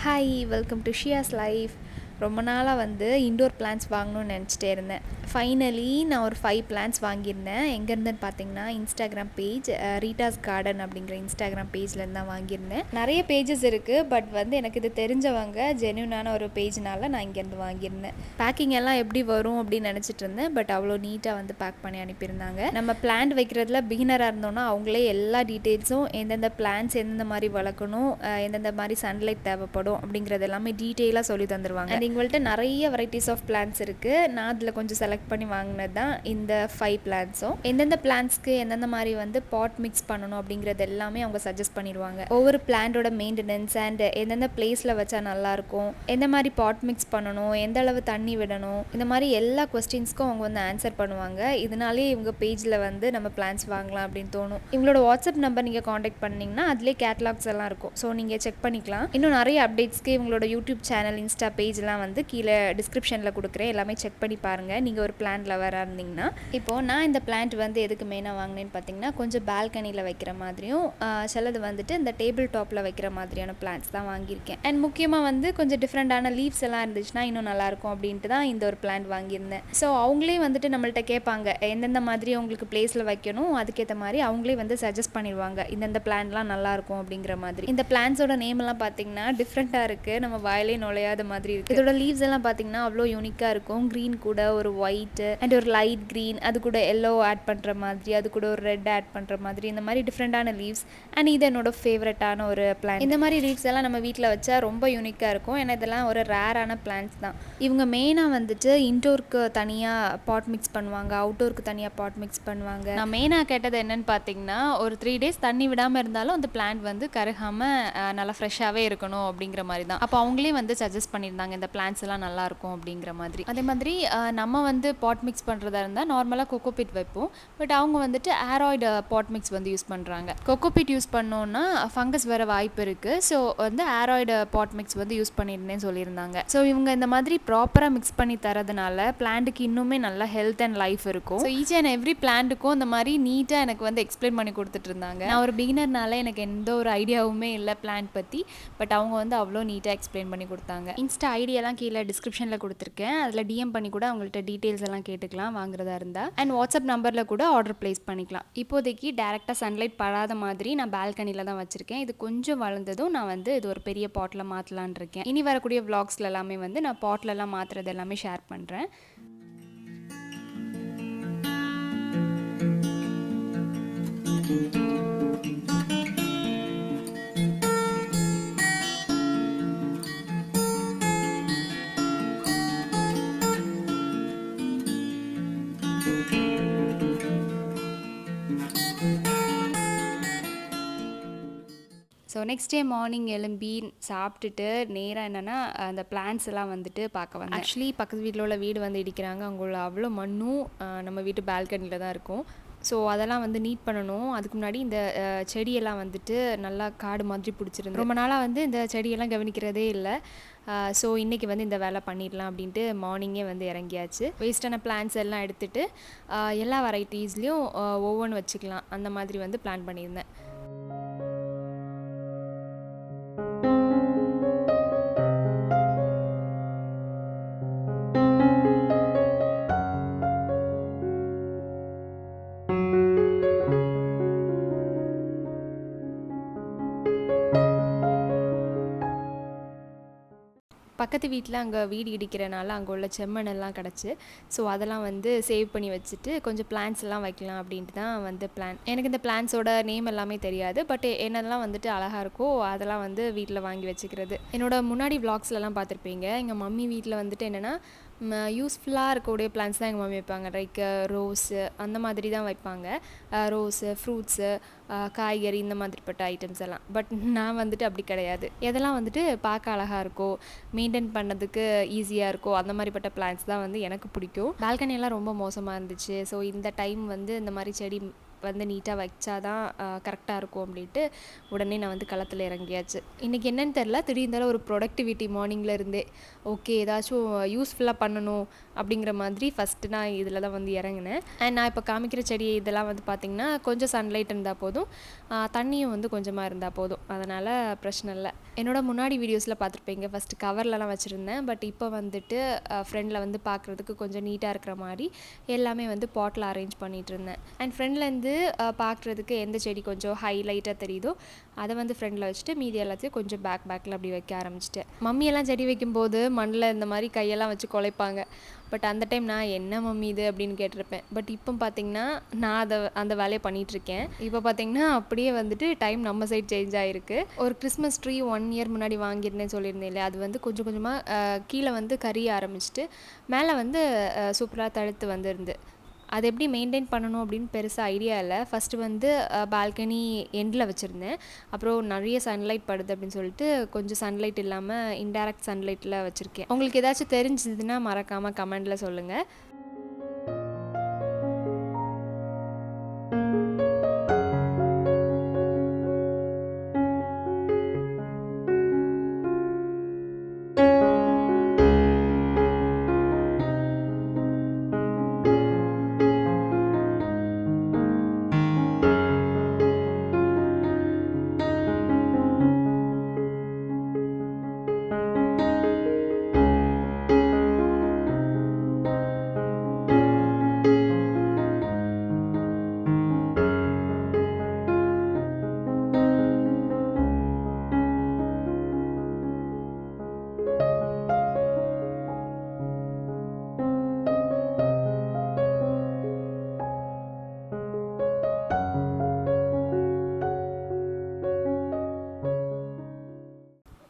Hi, welcome to Shiyas life. ரொம்ப நாளாக வந்து இன்டோர் பிளான்ட்ஸ் வாங்கணும்னு நினச்சிட்டே இருந்தேன். ஃபைனலி நான் ஒரு 5 பிளான்ட்ஸ் வாங்கியிருந்தேன். எங்கேருந்துன்னு பார்த்தீங்கன்னா இன்ஸ்டாகிராம் பேஜ் ரீட்டாஸ் கார்டன் அப்படிங்கிற இன்ஸ்டாகிராம் பேஜ்லேருந்து தான் வாங்கியிருந்தேன். நிறைய பேஜஸ் இருக்குது, பட் வந்து எனக்கு இது தெரிஞ்சவங்க ஜென்யூனான ஒரு பேஜ்னால நான் இங்கேருந்து வாங்கியிருந்தேன். பேக்கிங் எல்லாம் எப்படி வரும் அப்படின்னு நினச்சிட்டு இருந்தேன், பட் அவ்வளோ நீட்டாக வந்து பேக் பண்ணி அனுப்பியிருந்தாங்க. நம்ம பிளான்ட் வைக்கிறதுல பிகினராக இருந்தோம்னா அவங்களே எல்லா டீட்டெயில்ஸும் எந்தெந்த பிளான்ட்ஸ் எந்தெந்த மாதிரி வளர்க்கணும், எந்தெந்த மாதிரி சன்லைட் தேவைப்படும் அப்படிங்கிறது எல்லாமே டீட்டெயிலாக சொல்லி தந்துடுவாங்க. எங்கள்கிட்ட நிறைய வெரைட்டிஸ் ஆஃப் பிளான்ட்ஸ் இருக்குது. நான் அதில் கொஞ்சம் செலக்ட் பண்ணி வாங்கினது தான் இந்த 5 பிளான்ட்ஸும். எந்தெந்த பிளான்ட்ஸ்க்கு எந்தெந்த மாதிரி வந்து பாட் மிக்ஸ் பண்ணணும் அப்படிங்கிறது எல்லாமே அவங்க சஜஸ்ட் பண்ணிடுவாங்க. ஒவ்வொரு பிளான்ட்டோட மெயின்டெனன்ஸ் அண்ட் எந்தெந்த பிளேஸில் வச்சா நல்லாயிருக்கும், எந்த மாதிரி பாட் மிக்ஸ் பண்ணணும், எந்த அளவு தண்ணி விடணும், இந்த மாதிரி எல்லா கொஸ்டின்ஸ்க்கும் அவங்க வந்து ஆன்சர் பண்ணுவாங்க. இதனாலே இவங்க பேஜில் வந்து நம்ம பிளான்ஸ் வாங்கலாம் அப்படின்னு தோணும். இவங்களோட வாட்ஸ்அப் நம்பர் நீங்கள் காண்டாக்ட் பண்ணிங்கன்னா அதிலே கேட்லாக்ஸ் எல்லாம் இருக்கும். ஸோ நீங்கள் செக் பண்ணிக்கலாம். இன்னும் நிறைய அப்டேட்ஸ்க்கு இவங்களோட யூடியூப் சேனல், இன்ஸ்டா பேஜ்லாம் வந்து கீழே டிஸ்கிரிப்ஷனில் கொடுக்குறேன். எல்லாமே செக் பண்ணி பாருங்கள் நீங்கள் ஒரு பிளான்ட் லவராக இருந்தீங்கன்னா. இப்போது நான் இந்த பிளான்ட் வந்து எதுக்கு மெயினாக வாங்கினேன்னு பார்த்தீங்கன்னா, கொஞ்சம் பால்கனியில் வைக்கிற மாதிரியும் சிலது வந்துட்டு இந்த டேபிள் டாப்பில் வைக்கிற மாதிரியான பிளான்ட்ஸ் தான் வாங்கியிருக்கேன். அண்ட் முக்கியமாக வந்து கொஞ்சம் டிஃப்ரெண்ட்டான லீவ்ஸ் எல்லாம் இருந்துச்சுன்னா இன்னும் நல்லாயிருக்கும் அப்படின்ட்டு தான் இந்த ஒரு பிளான்ட் வாங்கியிருந்தேன். ஸோ அவங்களே வந்துட்டு நம்மள்ட்ட கேட்பாங்க எந்தெந்த மாதிரி உங்களுக்கு பிளேஸில் வைக்கணும், அதுக்கேற்ற மாதிரி அவங்களே வந்து சஜஸ்ட் பண்ணிடுவாங்க இந்தந்த பிளான்ட்லாம் நல்லாயிருக்கும் அப்படிங்கிற மாதிரி. இந்த பிளான்ட்ஸோட நேம் எல்லாம் பார்த்தீங்கன்னா டிஃப்ரெண்ட்டாக இருக்குது, நம்ம வாயிலே நுழையாத மாதிரி இருக்குது. இதோட லீவ்ஸ் எல்லாம் பார்த்தீங்கன்னா அவ்வளோ யூனிக்காக இருக்கும். க்ரீன் கூட ஒரு ஒயிட்டு அண்ட் ஒரு லைட் க்ரீன், அது கூட எல்லோ ஆட் பண்ணுற மாதிரி, அது கூட ஒரு ரெட் ஆட் பண்ணுற மாதிரி, இந்த மாதிரி டிஃப்ரெண்ட்டான லீவ்ஸ். அண்ட் இது என்னோட ஃபேவரட்டான ஒரு பிளான்ட். இந்த மாதிரி லீவ்ஸ் எல்லாம் நம்ம வீட்டில் வச்சா ரொம்ப யூனிக்காக இருக்கும். ஏன்னா இதெல்லாம் ஒரு ரேரான பிளான்ட்ஸ் தான். இவங்க மெயினாக வந்துட்டு இன்டோருக்கு தனியாக பாட் மிக்ஸ் பண்ணுவாங்க, அவுட்டோருக்கு தனியாக பாட் மிக்ஸ் பண்ணுவாங்க. நான் மெயினாக கேட்டது என்னன்னு பார்த்தீங்கன்னா, ஒரு 3 days தண்ணி விடாமல் இருந்தாலும் அந்த பிளான்ட் வந்து கருகாமல் நல்லா ஃப்ரெஷ்ஷாகவே இருக்கணும் அப்படிங்கிற மாதிரி தான். அப்போ அவங்களே வந்து சஜஸ்ட் பண்ணியிருந்தாங்க இந்த பிளான்ட்ஸ் எல்லாம் நல்லாயிருக்கும் அப்படிங்கிற மாதிரி. அதே மாதிரி நம்ம வந்து பாட் மிக்ஸ் பண்ணுறதா இருந்தால் நார்மலாக கொக்கோபிட் வைப்போம், பட் அவங்க வந்துட்டு ஆராய்டு பாட் மிக்ஸ் வந்து யூஸ் பண்ணுறாங்க. கொக்கோபிட் யூஸ் பண்ணோன்னா ஃபங்கஸ் வர வாய்ப்பு இருக்குது. ஸோ வந்து ஆராய்டு பாட் மிக்ஸ் வந்து யூஸ் பண்ணியிருந்தேன்னு சொல்லியிருந்தாங்க. ஸோ இவங்க இந்த மாதிரி ப்ராப்பராக மிக்ஸ் பண்ணி தரதுனால பிளான்ட்டுக்கு இன்னுமே நல்லா ஹெல்த் அண்ட் லைஃப் இருக்கும். ஸோ ஈச் அண்ட் எவ்ரி பிளான்ட்டுக்கும் இந்த மாதிரி நீட்டாக எனக்கு வந்து எக்ஸ்பிளைன் பண்ணி கொடுத்துட்டு இருந்தாங்க. நான் ஒரு பிகினர்னால எனக்கு எந்த ஒரு ஐடியாவுமே இல்லை பிளான்ட் பற்றி, பட் அவங்க வந்து அவ்வளோ நீட்டாக எக்ஸ்பிளைன் பண்ணி கொடுத்தாங்க. இன்ஸ்டா ஐடியெல்லாம் கீழே டிஸ்கிரிப்ஷனில் கொடுத்துருக்கேன். அதில் டிஎம் பண்ணி கூட அவங்கள்ட்ட டீட்டெயில்ஸ் எல்லாம் கேட்டுக்கலாம் வாங்குறதா இருந்தால். அண்ட் வாட்ஸ்அப் நம்பரில் கூட ஆர்டர் ப்ளேஸ் பண்ணிக்கலாம். இப்போதைக்கு டேரெக்டாக சன்லைட் படாத மாதிரி நான் பால்கனியில் தான் வச்சுருக்கேன். இது கொஞ்சம் வளர்ந்ததும் நான் வந்து இது ஒரு பெரிய பாட்டில் மாற்றலான் இருக்கேன். இனி வரக்கூடிய விளாக்ஸ்ல எல்லாமே வந்து நான் பாட்டிலெல்லாம் மாற்றுறது எல்லாமே ஷேர் பண்ணுறேன். ஸோ நெக்ஸ்ட் டே மார்னிங் எழும்பி சாப்பிட்டுட்டு நேராக என்னென்னா அந்த பிளான்ஸ் எல்லாம் வந்துட்டு பார்க்க வந்தேன். ஆக்சுவலி பக்கத்து வீட்டில் உள்ள வீடு வந்து இடிக்கிறாங்க. அங்கே உள்ள அவ்வளோ மண்ணும் நம்ம வீட்டு பால்கனியில் தான் இருக்கும். ஸோ அதெல்லாம் வந்து நீட் பண்ணணும். அதுக்கு முன்னாடி இந்த செடியெல்லாம் வந்துட்டு நல்லா காடு மாதிரி பிடிச்சிருந்து ரொம்ப நாளாக வந்து இந்த செடியெல்லாம் கவனிக்கிறதே இல்லை. ஸோ இன்றைக்கி வந்து இந்த வேலை பண்ணிடலாம் அப்படின்ட்டு மார்னிங்கே வந்து இறங்கியாச்சு. வேஸ்ட்டான பிளான்ஸ் எல்லாம் எடுத்துகிட்டு எல்லா வெரைட்டிஸ்லேயும் ஒவ்வொன்று வச்சுக்கலாம் அந்த மாதிரி வந்து பிளான் பண்ணியிருந்தேன். பக்கத்து வீட்டில் அங்கே வீடு இடிக்கிறனால அங்கே உள்ள செம்மண்ணெல்லாம் கிடச்சி, ஸோ அதெல்லாம் வந்து சேவ் பண்ணி வச்சுட்டு கொஞ்சம் பிளான்ஸ் எல்லாம் வைக்கலாம் அப்படின்ட்டு தான் வந்து பிளான். எனக்கு இந்த பிளான்ஸோட நேம் எல்லாமே தெரியாது, பட் என்னெல்லாம் வந்துட்டு அழகாக இருக்கோ அதெல்லாம் வந்து வீட்டில் வாங்கி வச்சுக்கிறது. என்னோட முன்னாடி விளாக்ஸ்லலாம் பார்த்துருப்பீங்க. எங்கள் மம்மி வீட்டில் வந்துட்டு என்னென்னா யூஸ்ஃபுல்லாக இருக்கக்கூடிய பிளான்ஸ் தான் எங்கள் மம்மி வைப்பாங்க. லைக் ரோஸு அந்த மாதிரி தான் வைப்பாங்க. ரோஸு, ஃப்ரூட்ஸு, காய்கறி இந்த மாதிரிப்பட்ட ஐட்டம்ஸ் எல்லாம். பட் நான் வந்துட்டு அப்படி கிடையாது. எதெல்லாம் வந்துட்டு பார்க்க அழகாக இருக்கோ, மெயின்டைன் பண்ணதுக்கு ஈஸியாக இருக்கோ அந்த மாதிரிப்பட்ட பிளான்ஸ் தான் வந்து எனக்கு பிடிக்கும். பால்கனியெல்லாம் ரொம்ப மோசமாக இருந்துச்சு. ஸோ இந்த டைம் வந்து இந்த மாதிரி செடி வந்து நீட்டாக வச்சா தான் கரெக்டாக இருக்கும் அப்படின்ட்டு உடனே நான் வந்து களத்தில் இறங்கியாச்சு. இன்றைக்கி என்னென்னு தெரில, திடீர்னு ஒரு ப்ரொடக்டிவிட்டி மார்னிங்கில் இருந்தே ஓகே ஏதாச்சும் யூஸ்ஃபுல்லாக பண்ணணும் அப்படிங்கிற மாதிரி ஃபஸ்ட்டு நான் இதில் தான் வந்து இறங்கினேன். அண்ட் நான் இப்போ காமிக்கிற செடி இதெல்லாம் வந்து பார்த்திங்கன்னா கொஞ்சம் சன்லைட் இருந்தால் போதும், தண்ணியும் வந்து கொஞ்சமாக இருந்தால் போதும், அதனால் பிரச்சனை இல்லை. என்னோட முன்னாடி வீடியோஸில் பார்த்துருப்பீங்க, ஃபஸ்ட்டு கவர்லலாம் வச்சுருந்தேன். பட் இப்போ வந்துட்டு ஃப்ரெண்டில் வந்து பார்க்குறதுக்கு கொஞ்சம் நீட்டாக இருக்கிற மாதிரி எல்லாமே வந்து பாட்டில் அரேஞ்ச் பண்ணிகிட்டு இருந்தேன். அண்ட் ஃப்ரெண்ட்லேருந்து பார்க்குறதுக்கு எந்த செடி கொஞ்சம் ஹைலைட்டாக தெரியுதோ அதை வந்து ஃப்ரெண்டில் வச்சுட்டு மீதி எல்லாத்தையும் கொஞ்சம் பேக்கில் அப்படி வைக்க ஆரம்பிச்சிட்டேன். மம்மியெல்லாம் செடி வைக்கும்போது மண்ணில் இந்த மாதிரி கையெல்லாம் வச்சு குலைப்பாங்க. பட் அந்த டைம் நான் என்ன மம்மி இது அப்படின்னு கேட்டிருப்பேன். பட் இப்போ பார்த்திங்கன்னா நான் அந்த வேலையை பண்ணிகிட்ருக்கேன். இப்போ பார்த்திங்கன்னா அப்படியே வந்துட்டு டைம் நம்ம சைட் சேஞ்ச் ஆகிருக்கு. ஒரு கிறிஸ்மஸ் ட்ரீ 1 இயர் முன்னாடி வாங்கியிருந்தேன்னு சொல்லியிருந்தேன் இல்லையா, அது வந்து கொஞ்சம் கொஞ்சமாக கீழே வந்து கரிய ஆரம்பிச்சிட்டு மேலே வந்து சூப்பராக தழுத்து வந்துருந்து. அது எப்படி மெயின்டைன் பண்ணணும் அப்படின்னு பெருசாக ஐடியா இல்லை. ஃபஸ்ட்டு வந்து பால்கனி எண்டில் வச்சுருந்தேன். அப்புறம் நிறைய சன்லைட் படுது அப்படின்னு சொல்லிட்டு கொஞ்சம் சன்லைட் இல்லாமல் இன்டைரக்ட் சன்லைட்டில் வச்சுருக்கேன். உங்களுக்கு ஏதாச்சும் தெரிஞ்சதுன்னா மறக்காமல் கமெண்டில் சொல்லுங்கள்.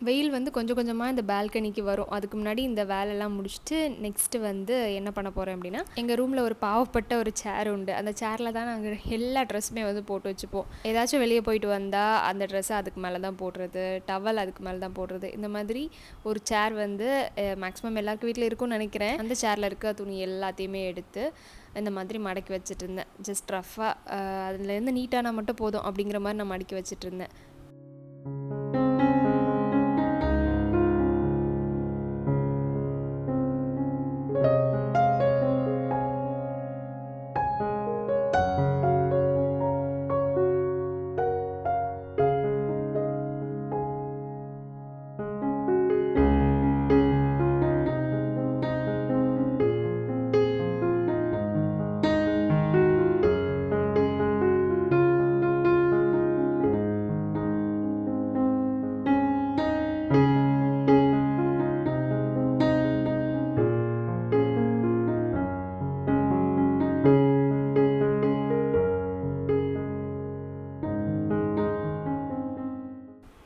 வெயில் வந்து கொஞ்சம் கொஞ்சமாக இந்த பால்கனிக்கு வரும். அதுக்கு முன்னாடி இந்த வேலையெல்லாம் முடிச்சுட்டு நெக்ஸ்ட்டு வந்து என்ன பண்ண போகிறேன் அப்படின்னா, எங்கள் ரூமில் ஒரு பாவப்பட்ட ஒரு சேர் உண்டு. அந்த சேரில் தான் நாங்கள் எல்லா ட்ரெஸ்ஸுமே வந்து போட்டு வச்சுப்போம். ஏதாச்சும் வெளியே போயிட்டு வந்தால் அந்த ட்ரெஸ்ஸை அதுக்கு மேலே தான் போடுறது, டவல் அதுக்கு மேலே தான் போடுறது. இந்த மாதிரி ஒரு சேர் வந்து மேக்ஸிமம் எல்லாருக்கும் வீட்டில் இருக்கும்னு நினைக்கிறேன். அந்த சேரில் இருக்க துணி எல்லாத்தையுமே எடுத்து இந்த மாதிரி மடக்கி வச்சுட்டு இருந்தேன். ஜஸ்ட் ரஃபாக அதுலேருந்து நீட்டானா மட்டும் போதும் அப்படிங்கிற மாதிரி நான் மடக்கி வச்சுட்டு இருந்தேன்.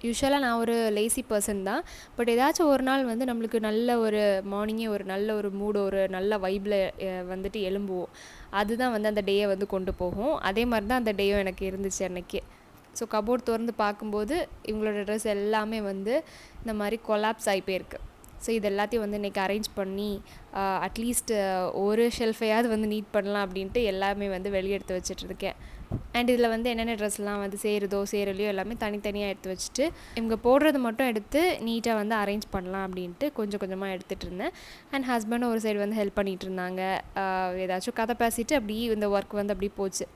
யூஸ்வலாக நான் ஒரு லேசி பர்சன் தான். பட் ஏதாச்சும் ஒரு நாள் வந்து நம்மளுக்கு நல்ல ஒரு மார்னிங்கே ஒரு நல்ல ஒரு மூடு, ஒரு நல்ல வைப்பில் வந்துட்டு எழும்புவோம். அதுதான் வந்து அந்த டேயை வந்து கொண்டு போகும். அதே மாதிரி தான் அந்த டேயும் எனக்கு இருந்துச்சு அன்றைக்கி. ஸோ கபோர்ட் திறந்து பார்க்கும்போது இவங்களோட ட்ரெஸ் எல்லாமே வந்து இந்த மாதிரி கொலாப்ஸ் ஆகி போயிருக்கு. ஸோ இது எல்லாத்தையும் வந்து இன்றைக்கி அரேஞ்ச் பண்ணி அட்லீஸ்ட் ஒரு ஷெல்ஃபையாவது வந்து நீட் பண்ணலாம் அப்படின்ட்டு எல்லாமே வந்து வெளியே எடுத்து வச்சிட்ருக்கேன். அண்ட் இதில் வந்து என்னென்ன ட்ரெஸ்லாம் வந்து சேரலையோ எல்லாமே தனித்தனியாக எடுத்து வச்சுட்டு இவங்க போடுறது மட்டும் எடுத்து நீட்டாக வந்து அரேஞ்ச் பண்ணலாம் அப்படின்ட்டு கொஞ்சம் கொஞ்சமாக எடுத்துகிட்டு இருந்தேன். அண்ட் ஹஸ்பண்டும் ஒரு சைடு வந்து ஹெல்ப் பண்ணிகிட்டு இருந்தாங்க. ஏதாச்சும் கதை பேசிட்டு அப்படியே இந்த ஒர்க் வந்து அப்படி போச்சு.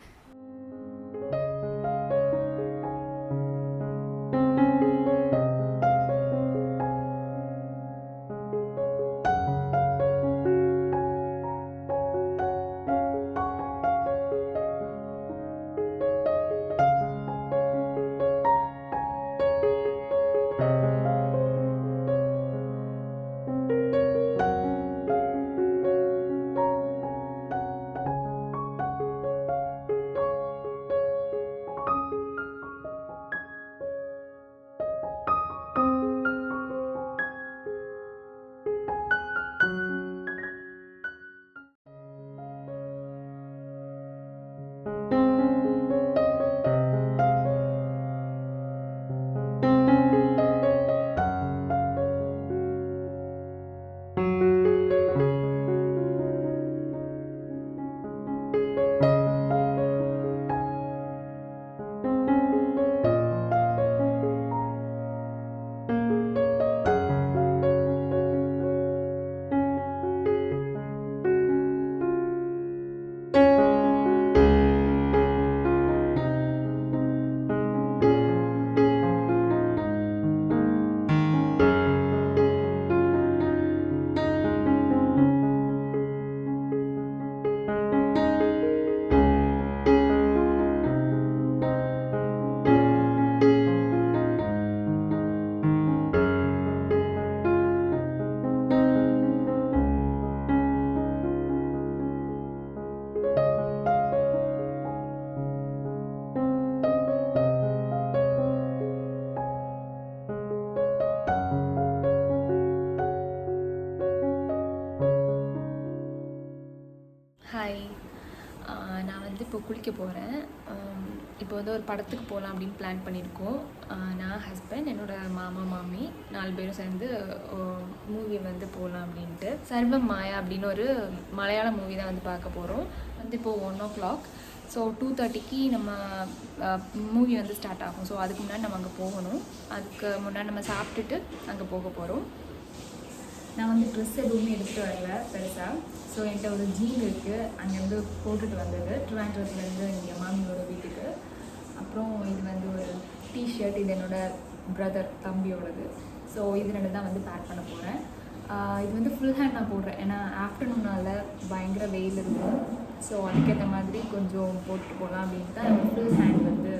இப்போ குளிக்க போகிறேன். இப்போ வந்து ஒரு படத்துக்கு போகலாம் அப்படின்னு பிளான் பண்ணியிருக்கோம். நான், ஹஸ்பண்ட், என்னோடய மாமா, மாமி 4 பேரும் சேர்ந்து மூவி வந்து போகலாம் அப்படின்ட்டு. சர்வம் மாயா அப்படின்னு ஒரு மலையாள மூவி தான் வந்து பார்க்க போகிறோம். வந்து இப்போது 1 o'clock. ஸோ 2:30க்கு நம்ம மூவி வந்து ஸ்டார்ட் ஆகும். ஸோ அதுக்கு முன்னாடி நம்ம அங்கே போகணும். அதுக்கு முன்னாடி நம்ம சாப்பிட்டுட்டு அங்கே போக போகிறோம். நான் வந்து ட்ரெஸ் எதுவுமே எடுத்துகிட்டு வரல பெருசாக. ஸோ என்கிட்ட ஒரு ஜீன் இருக்குது, அங்கேருந்து போட்டுட்டு வந்தது ட்ரிவாண்ட்ரத்துலேருந்து இங்கே மாமியோட வீட்டுக்கு. அப்புறம் இது வந்து ஒரு டிஷர்ட், இது என்னோடய பிரதர் தம்பியோடது. ஸோ இது 2 தான் வந்து பேக் பண்ண போகிறேன். இது வந்து ஃபுல் ஹேண்ட் நான் போடுறேன், ஏன்னா ஆஃப்டர்நூனால் பயங்கர வெயில் இருக்கும். ஸோ அதுக்கேற்ற மாதிரி கொஞ்சம் போட்டு போகலாம் அப்படின்ட்டு தான் ஃபுல் ஹேண்ட் வந்து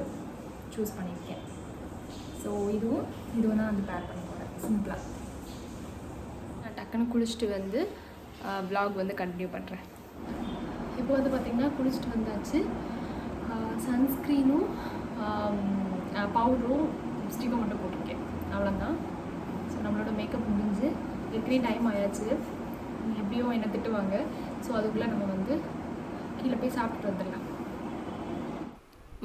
சூஸ் பண்ணியிருக்கேன். ஸோ இதுவும் தான் வந்து பேக் பண்ண போகிறேன் சிம்பிளாக. நான் டக்குன்னு குளிச்சுட்டு வந்து vlog வந்து கண்டினியூ பண்ணுறேன். இப்போ வந்து பார்த்திங்கன்னா குளிச்சுட்டு வந்தாச்சு. சன்ஸ்க்ரீனும் பவுடரும் லிப்ஸ்டிக்கும் மட்டும் போட்டிருக்கேன், அவ்வளோதான். ஸோ நம்மளோட மேக்கப் முடிஞ்சு ஏற்கனவே டைம் ஆயாச்சு. எப்படியும் என்ன திட்டுவாங்க. ஸோ அதுக்குள்ளே நம்ம வந்து கீழே போய் சாப்பிட்டுட்டு வந்துடலாம்.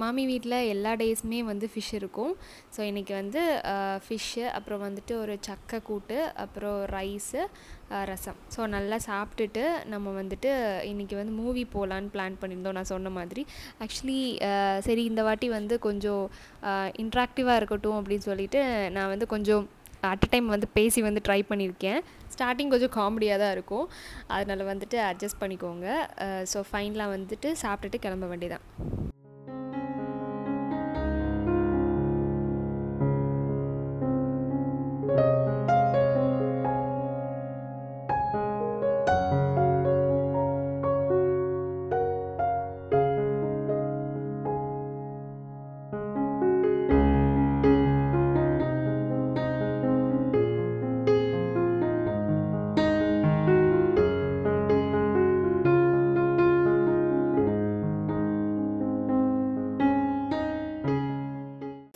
மாமி வீட்டில் எல்லா டேஸுமே வந்து ஃபிஷ் இருக்கும். ஸோ இன்றைக்கி வந்து ஃபிஷ்ஷு, அப்புறம் வந்துட்டு ஒரு சக்கை கூட்டு, அப்புறம் ரைஸு, ரசம். ஸோ நல்லா சாப்பிட்டுட்டு நம்ம வந்துட்டு இன்றைக்கி வந்து மூவி போகலான்னு பிளான் பண்ணியிருந்தோம். நான் சொன்ன மாதிரி ஆக்சுவலி சரி இந்த வாட்டி வந்து கொஞ்சம் இன்ட்ராக்டிவாக இருக்கட்டும் அப்படின்னு சொல்லிட்டு நான் வந்து கொஞ்சம் அட் அ டைம் வந்து பேசி வந்து ட்ரை பண்ணியிருக்கேன். ஸ்டார்டிங் கொஞ்சம் காமெடியாக தான் இருக்கும், அதனால் வந்துட்டு அட்ஜஸ்ட் பண்ணிக்கோங்க. ஸோ ஃபைனலாக வந்துட்டு சாப்பிட்டுட்டு கிளம்ப வேண்டியதான்.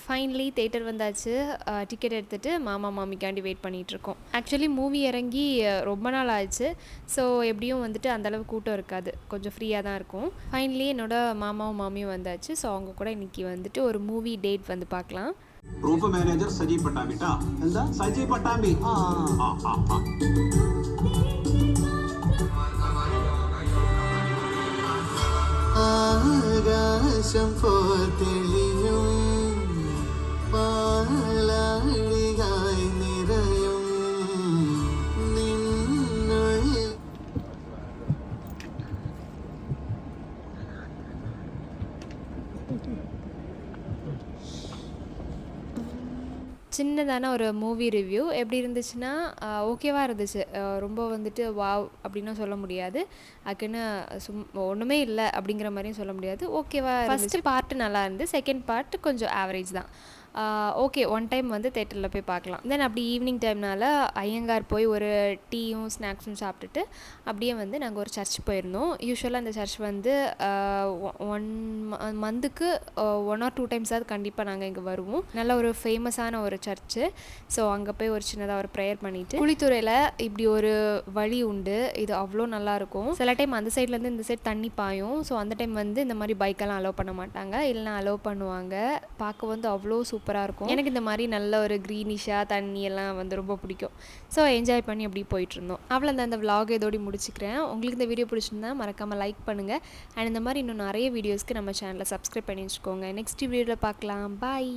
ஃபைனலி தேட்டர் வந்தாச்சு. டிக்கெட் எடுத்துகிட்டு மாமா மாமிக்காண்டி வெயிட் பண்ணிகிட்ருக்கோம். ஆக்சுவலி மூவி இறங்கி ரொம்ப நாள் ஆயிடுச்சு. ஸோ எப்படியும் வந்துட்டு அந்தளவு கூட்டம் இருக்காது, கொஞ்சம் ஃப்ரீயாக தான் இருக்கும். ஃபைனலி என்னோடய மாமாவும் மாமியும் வந்தாச்சு. ஸோ அவங்க கூட இன்றைக்கி வந்துட்டு ஒரு மூவி டேட் வந்து பார்க்கலாம். ரூப மேனேஜர் சஜீவ் பட்டாமிட்டா എന്താ സജീവ് പട്ടാമ്പി ആകാശം പോൽ തെളിയും പാലാഴിയായി നിറയും നിന്നുള്ളിൽ. சின்னதான ஒரு மூவி ரிவ்யூ எப்படி இருந்துச்சுன்னா, ஓகேவாக இருந்துச்சு. ரொம்ப வந்துட்டு வாவ் அப்படின்னும் சொல்ல முடியாது, அதுக்குன்னு ஒன்றுமே இல்லை அப்படிங்கிற மாதிரியும் சொல்ல முடியாது. ஓகேவாக ஃபஸ்ட்டு பார்ட்டு நல்லா இருந்து, செகண்ட் பார்ட்டு கொஞ்சம் ஆவரேஜ் தான். ஓகே, ஒன் டைம் வந்து தேட்டரில் போய் பார்க்கலாம். தென் அப்படி ஈவினிங் டைம்னால் ஐயங்கார் போய் ஒரு டீயும் ஸ்நாக்ஸும் சாப்பிட்டுட்டு அப்படியே வந்து நாங்கள் ஒரு சர்ச் போயிருந்தோம். யூஸ்வலாக அந்த சர்ச் வந்து 1 மந்த்துக்கு 1 or 2 டைம்ஸாவது கண்டிப்பாக நாங்கள் இங்கே வருவோம். நல்ல ஒரு ஃபேமஸான ஒரு சர்ச்சு. ஸோ அங்கே போய் ஒரு சின்னதாக ஒரு ப்ரேயர் பண்ணிவிட்டு, குளித்துறையில் இப்படி ஒரு வழி உண்டு, இது அவ்வளோ நல்லாயிருக்கும். சில டைம் அந்த சைட்லேருந்து இந்த சைட் தண்ணி பாயும். ஸோ அந்த டைம் வந்து இந்த மாதிரி பைக்கெல்லாம் அலோவ் பண்ண மாட்டாங்க, இல்லைனா அலோவ் பண்ணுவாங்க. பார்க்க வந்து அவ்வளோ சூப்பராக இருக்கும். எனக்கு இந்த மாதிரி நல்ல ஒரு க்ரீனிஷாக தண்ணி எல்லாம் வந்து ரொம்ப பிடிக்கும். ஸோ என்ஜாய் பண்ணி அப்படி போயிட்டுருந்தோம். அவ்வளோ அந்த விலாக் இதோடு முடிச்சுக்கிறேன். உங்களுக்கு இந்த வீடியோ பிடிச்சிருந்தா மறக்காமல் லைக் பண்ணுங்கள். அண்ட் இந்த மாதிரி இன்னும் நிறைய வீடியோஸ்க்கு நம்ம சேனலை சப்ஸ்கிரைப் பண்ணி வச்சுக்கோங்க. நெக்ஸ்ட் வீடியோவில் பார்க்கலாம். பாய்.